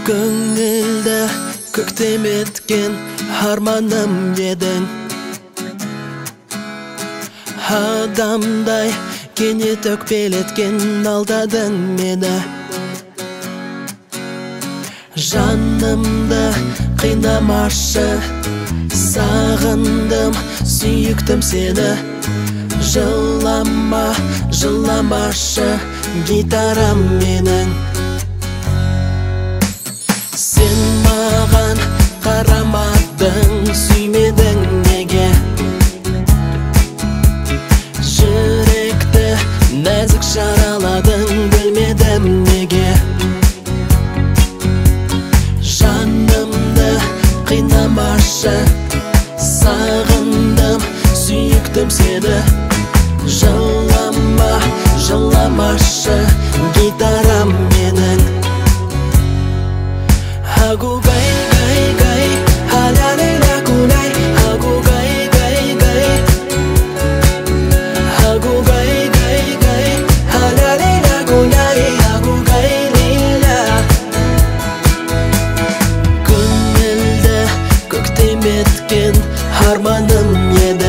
Көңілді көктем еткен арманым едің. Адамдай кенет өкпелеткен алдадың мені. Жанымды қинамашы, сағындым, сүйіктім сені. Жылама, жыламашы, гитарам менің. Сен маған қарамадың, сүймедің неге? Жүректі нәзік жараладың, білмедім неге? Жанымды қинамашы, сағындым, сүйіктім сені. Жылама, жыламашы, гитарам менің. Агу-гай, гай, гай, аля-ля-ля-гу-гай. Агу-гай, гай, гай. Агу-гай, гай, гай, аля-ля-ля-гу-гай. Агу-гай, ля-ля. Көңілді көктем еткен арманым еді.